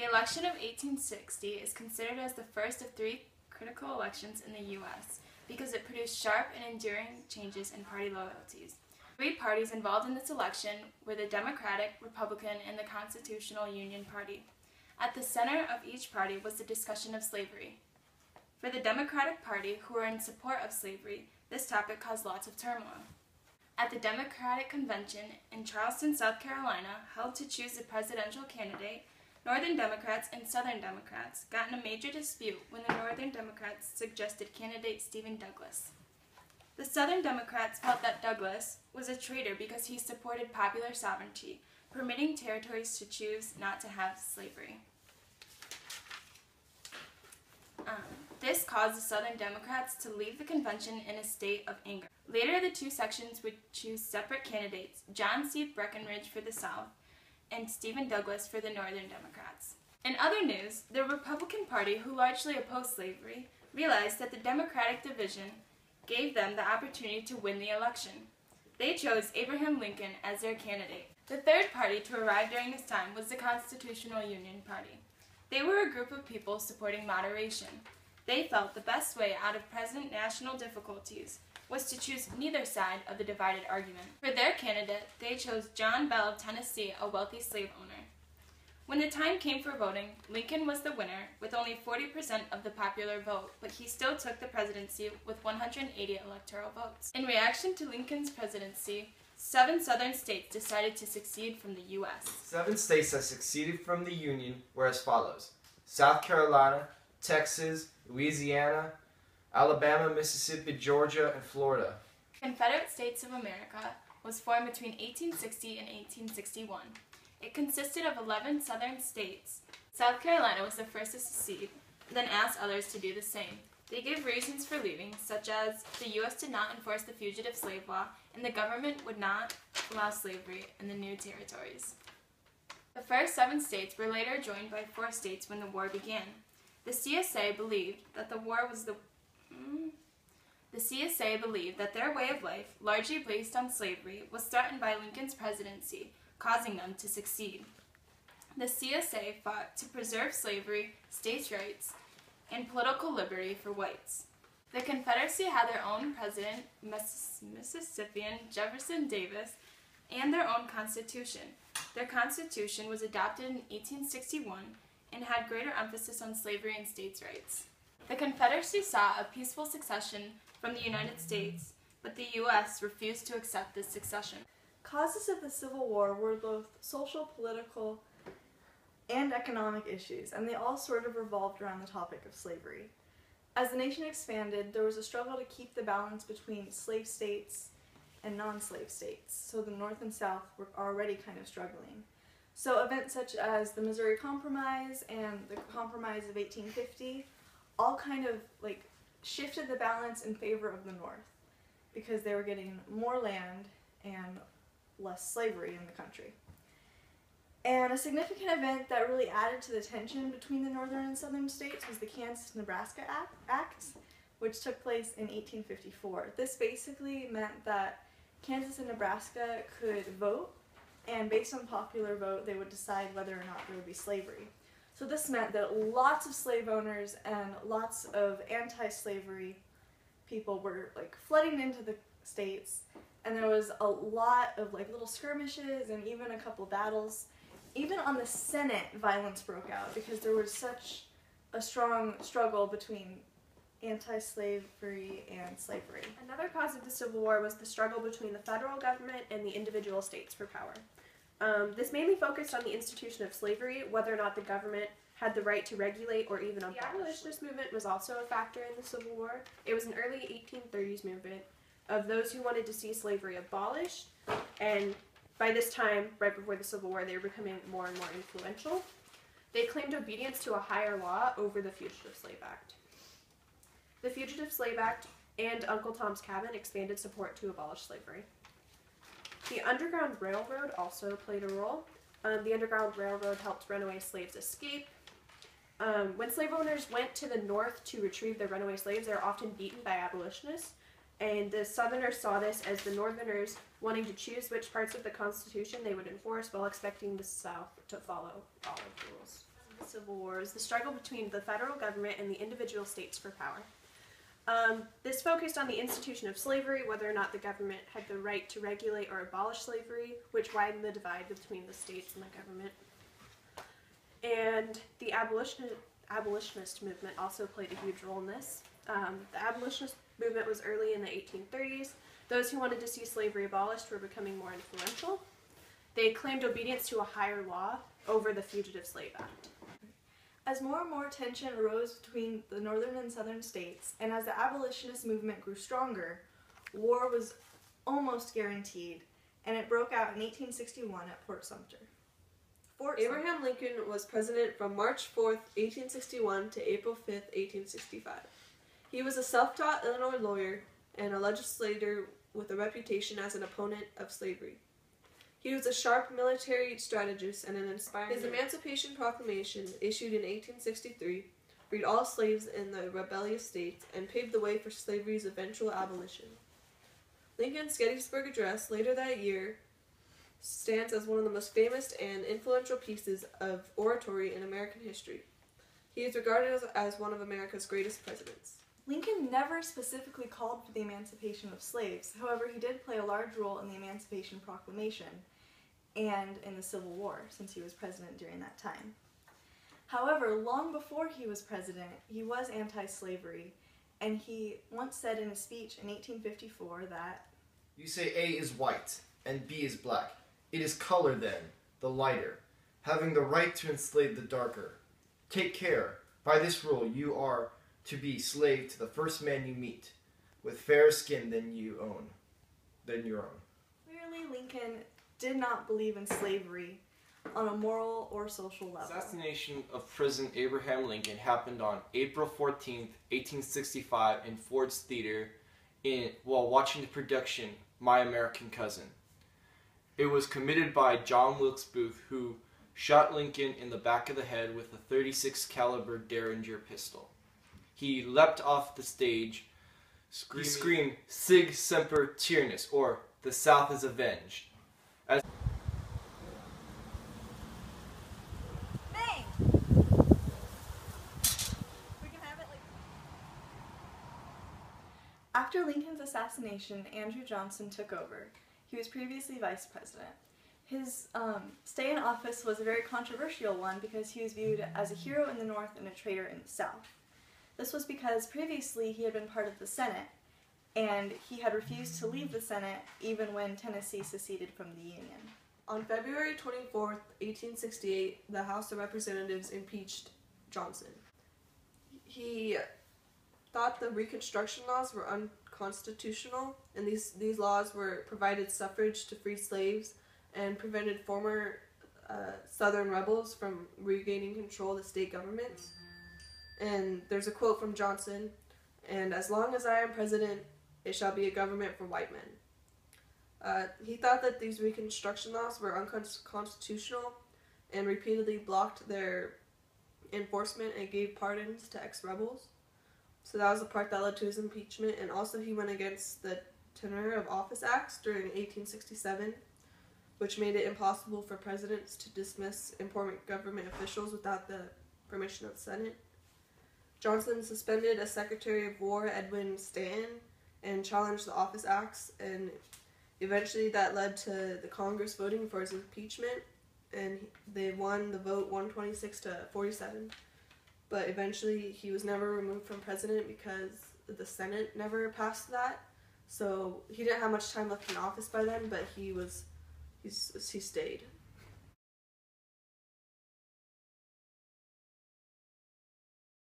The election of 1860 is considered as the first of three critical elections in the U.S. because it produced sharp and enduring changes in party loyalties. Three parties involved in this election were the Democratic, Republican, and the Constitutional Union Party. At the center of each party was the discussion of slavery. For the Democratic Party, who were in support of slavery, this topic caused lots of turmoil. At the Democratic Convention in Charleston, South Carolina, held to choose the presidential candidate, Northern Democrats and Southern Democrats got in a major dispute when the Northern Democrats suggested candidate Stephen Douglas. The Southern Democrats felt that Douglas was a traitor because he supported popular sovereignty, permitting territories to choose not to have slavery. This caused the Southern Democrats to leave the convention in a state of anger. Later, the two sections would choose separate candidates, John C. Breckinridge for the South and Stephen Douglas for the Northern Democrats. In other news, the Republican Party, who largely opposed slavery, realized that the Democratic division gave them the opportunity to win the election. They chose Abraham Lincoln as their candidate. The third party to arrive during this time was the Constitutional Union Party. They were a group of people supporting moderation. They felt the best way out of present national difficulties was to choose neither side of the divided argument. For their candidate, they chose John Bell of Tennessee, a wealthy slave owner. When the time came for voting, Lincoln was the winner with only 40% of the popular vote, but he still took the presidency with 180 electoral votes. In reaction to Lincoln's presidency, 7 southern states decided to secede from the U.S. 7 states that seceded from the Union were as follows: South Carolina, Texas, Louisiana, Alabama, Mississippi, Georgia, and Florida. The Confederate States of America was formed between 1860 and 1861. It consisted of 11 southern states. South Carolina was the first to secede, then asked others to do the same. They gave reasons for leaving, such as the U.S. did not enforce the fugitive slave law, and the government would not allow slavery in the new territories. The first 7 states were later joined by 4 states when the war began. The CSA believed that their way of life, largely based on slavery, was threatened by Lincoln's presidency, causing them to secede. The CSA fought to preserve slavery, states' rights, and political liberty for whites. The Confederacy had their own president, Mississippian Jefferson Davis, and their own constitution. Their constitution was adopted in 1861 and had greater emphasis on slavery and states' rights. The Confederacy sought a peaceful succession from the United States, but the U.S. refused to accept this succession. Causes of the Civil War were both social, political, and economic issues, and they all sort of revolved around the topic of slavery. As the nation expanded, there was a struggle to keep the balance between slave states and non-slave states, so the North and South were already kind of struggling. So events such as the Missouri Compromise and the Compromise of 1850 all kind of shifted the balance in favor of the North because they were getting more land and less slavery in the country. And a significant event that really added to the tension between the northern and southern states was the Kansas-Nebraska Act, which took place in 1854. This basically meant that Kansas and Nebraska could vote, and based on popular vote, they would decide whether or not there would be slavery. So this meant that lots of slave owners and lots of anti-slavery people were flooding into the states, and there was a lot of little skirmishes and even a couple battles. Even on the Senate, violence broke out because there was such a strong struggle between anti-slavery and slavery. Another cause of the Civil War was the struggle between the federal government and the individual states for power. This mainly focused on the institution of slavery, whether or not the government had the right to regulate or even abolish. The abolitionist movement was also a factor in the Civil War. It was an early 1830s movement of those who wanted to see slavery abolished, and by this time, right before the Civil War, they were becoming more and more influential. They claimed obedience to a higher law over the Fugitive Slave Act. The Fugitive Slave Act and Uncle Tom's Cabin expanded support to abolish slavery. The Underground Railroad also played a role. The Underground Railroad helped runaway slaves escape. When slave owners went to the north to retrieve their runaway slaves, they were often beaten by abolitionists, and the Southerners saw this as the Northerners wanting to choose which parts of the Constitution they would enforce while expecting the South to follow all of the rules. The Civil War is the struggle between the federal government and the individual states for power. This focused on the institution of slavery, whether or not the government had the right to regulate or abolish slavery, which widened the divide between the states and the government. And the abolitionist movement also played a huge role in this. The abolitionist movement was early in the 1830s. Those who wanted to see slavery abolished were becoming more influential. They claimed obedience to a higher law over the Fugitive Slave Act. As more and more tension arose between the northern and southern states, and as the abolitionist movement grew stronger, war was almost guaranteed, and it broke out in 1861 at Fort Sumter. Abraham Lincoln was president from March 4th, 1861 to April 5th, 1865. He was a self-taught Illinois lawyer and a legislator with a reputation as an opponent of slavery. He was a sharp military strategist and an inspiring. His Emancipation Proclamation, issued in 1863, freed all slaves in the rebellious states and paved the way for slavery's eventual abolition. Lincoln's Gettysburg Address, later that year, stands as one of the most famous and influential pieces of oratory in American history. He is regarded as one of America's greatest presidents. Lincoln never specifically called for the emancipation of slaves. However, he did play a large role in the Emancipation Proclamation and in the Civil War, since he was president during that time. However, long before he was president, he was anti-slavery, and he once said in a speech in 1854 that, "You say A is white and B is black. It is color then, the lighter, having the right to enslave the darker. Take care. By this rule you are to be slave to the first man you meet, with fairer skin than your own. Clearly, Lincoln did not believe in slavery on a moral or social level. The assassination of President Abraham Lincoln happened on April 14th, 1865 in Ford's Theater while watching the production My American Cousin. It was committed by John Wilkes Booth, who shot Lincoln in the back of the head with a .36 caliber Derringer pistol. He leapt off the stage. He screamed, "Sig Semper Tyrannis," or "The South is avenged." After Lincoln's assassination, Andrew Johnson took over. He was previously vice president. His stay in office was a very controversial one because he was viewed as a hero in the North and a traitor in the South. This was because previously he had been part of the Senate, and he had refused to leave the Senate even when Tennessee seceded from the Union. On February 24th, 1868, the House of Representatives impeached Johnson. He thought the Reconstruction laws were unconstitutional, and these laws provided suffrage to free slaves and prevented former Southern rebels from regaining control of the state governments. And there's a quote from Johnson, "And as long as I am president, it shall be a government for white men." He thought that these Reconstruction laws were unconstitutional and repeatedly blocked their enforcement and gave pardons to ex-rebels. So that was the part that led to his impeachment, and also he went against the Tenure of Office Acts during 1867, which made it impossible for presidents to dismiss important government officials without the permission of the Senate. Johnson suspended a Secretary of War, Edwin Stanton, and challenged the Office Acts, and eventually that led to the Congress voting for his impeachment, and they won the vote 126 to 47. But eventually he was never removed from president because the Senate never passed that. So he didn't have much time left in office by then, but he stayed.